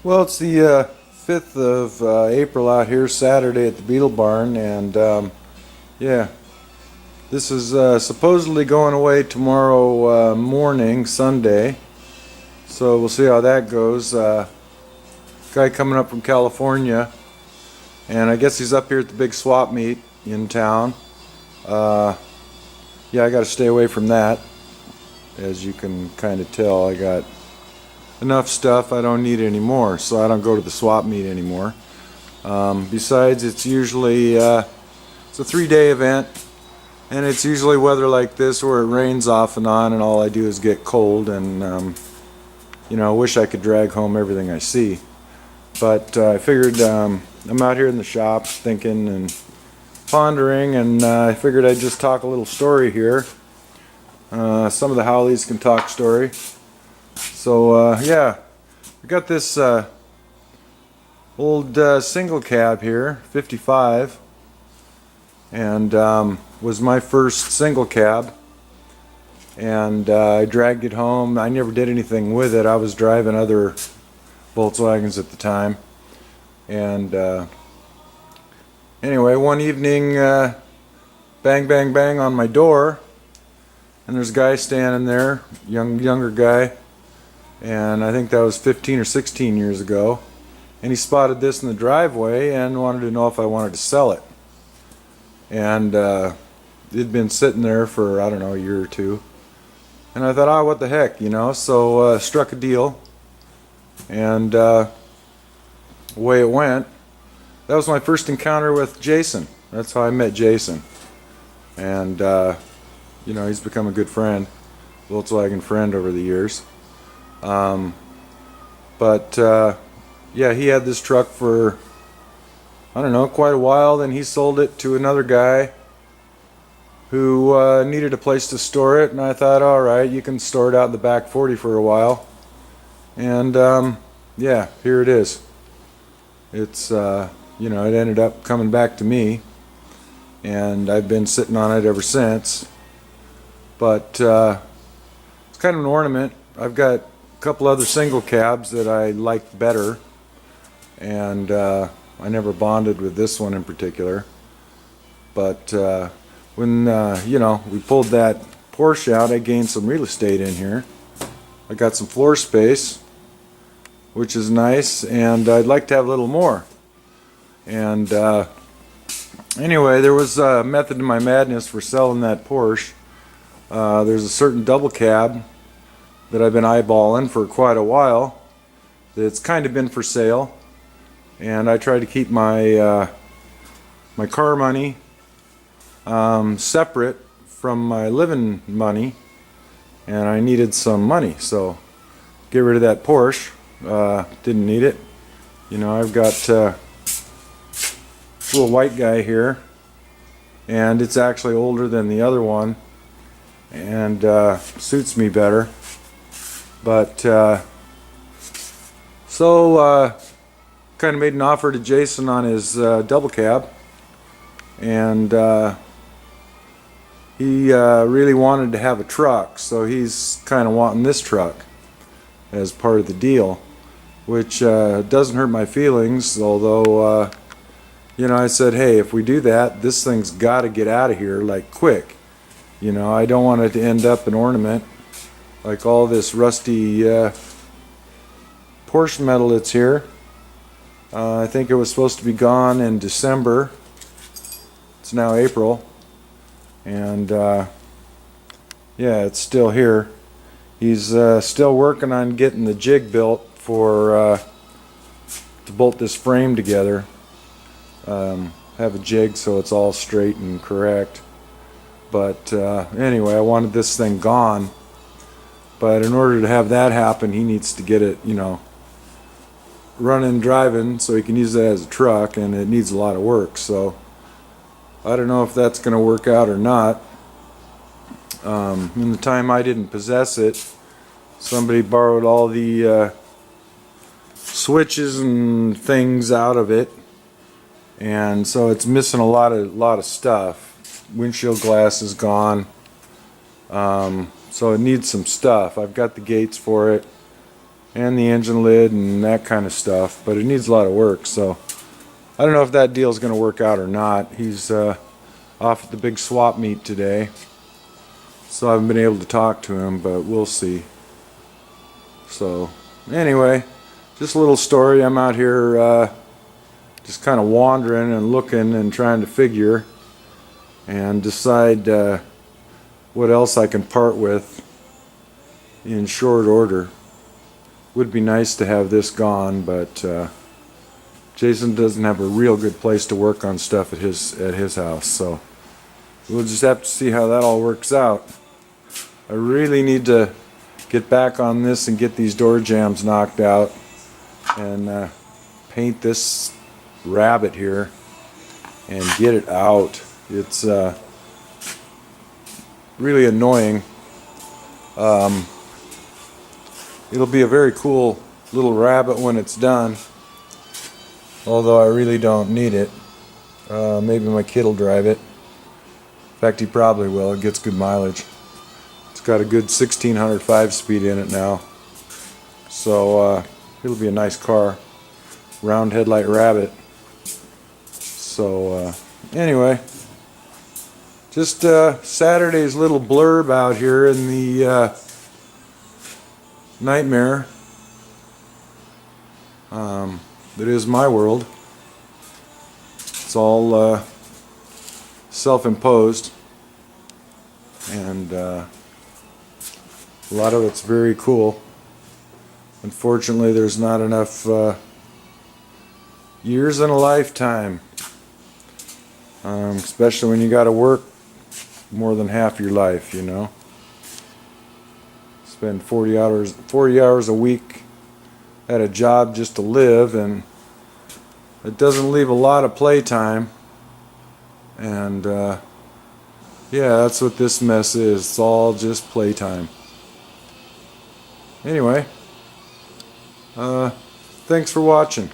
Well, it's the 5th of April out here, Saturday at the Beetle Barn, and yeah, this is supposedly going away tomorrow morning, Sunday, so we'll see how that goes. Guy coming up from California, and I guess he's up here at the big swap meet in town. Yeah, I got to stay away from that. As you can kind of tell, I got enough stuff, I don't need any more, so I don't go to the swap meet anymore. Besides, it's usually it's a 3-day event, and it's usually weather like this where it rains off and on, and all I do is get cold, and you know, I wish I could drag home everything I see. But I figured I'm out here in the shop thinking and pondering, and I figured I'd just talk a little story here. Some of the Howleys can talk story. So yeah, I got this old single cab here, 55, and was my first single cab, and I dragged it home. I never did anything with it. I was driving other Volkswagens at the time, and anyway, one evening, bang bang bang on my door, and there's a guy standing there, younger guy, and I think that was 15 or 16 years ago, and he spotted this in the driveway and wanted to know if I wanted to sell it. And it'd been sitting there for, I don't know, a year or two, and I thought, oh, what the heck, you know, so struck a deal, and away it went. That was my first encounter with Jason. That's how I met Jason, and you know, he's become a good friend, Volkswagen friend over the years. But yeah, he had this truck for, I don't know, quite a while. Then he sold it to another guy who needed a place to store it, and I thought, alright, you can store it out in the back 40 for a while. And yeah, here it is. It's you know, it ended up coming back to me, and I've been sitting on it ever since. But it's kind of an ornament. I've got a couple other single cabs that I liked better, and I never bonded with this one in particular. But when you know, we pulled that Porsche out, I gained some real estate in here. I got some floor space, which is nice, and I'd like to have a little more. And anyway, there was a method to my madness for selling that Porsche. There's a certain double cab that I've been eyeballing for quite a while that's kind of been for sale, and I try to keep my my car money separate from my living money, and I needed some money, so get rid of that Porsche. Didn't need it. You know, I've got this little white guy here, and it's actually older than the other one, and suits me better. But so kind of made an offer to Jason on his double cab, and he really wanted to have a truck, so he's kind of wanting this truck as part of the deal, which doesn't hurt my feelings, although you know, I said, hey, if we do that, this thing's got to get out of here like quick. You know, I don't want it to end up an ornament like all this rusty Porsche metal that's here. I think it was supposed to be gone in December. It's now April, and yeah, it's still here. He's still working on getting the jig built for to bolt this frame together. Have a jig so it's all straight and correct. But anyway, I wanted this thing gone. But in order to have that happen, he needs to get it, you know, running, driving, so he can use it as a truck, and it needs a lot of work. So I don't know if that's going to work out or not. In the time I didn't possess it, somebody borrowed all the switches and things out of it, and so it's missing a lot of stuff. Windshield glass is gone, so it needs some stuff. I've got the gates for it, and the engine lid and that kind of stuff, but it needs a lot of work. So I don't know if that deal is going to work out or not. He's off at the big swap meet today, so I haven't been able to talk to him, but we'll see. So anyway, just a little story. I'm out here just kind of wandering and looking and trying to figure and decide what else I can part with in short order. Would be nice to have this gone, but Jason doesn't have a real good place to work on stuff at his house, so we'll just have to see how that all works out. I really need to get back on this and get these door jambs knocked out and paint this rabbit here and get it out. It's really annoying. It'll be a very cool little rabbit when it's done, although I really don't need it. Maybe my kid will drive it. In fact, he probably will. It gets good mileage. It's got a good 1600 5-speed in it now, so it'll be a nice car. Round headlight rabbit. So anyway, just Saturday's little blurb out here in the nightmare that is my world. It's all self-imposed, and a lot of it's very cool. Unfortunately, there's not enough years in a lifetime, especially when you got to work more than half your life, you know. Spend 40 hours a week at a job just to live, and it doesn't leave a lot of playtime. And yeah, that's what this mess is. It's all just playtime. Anyway, thanks for watching.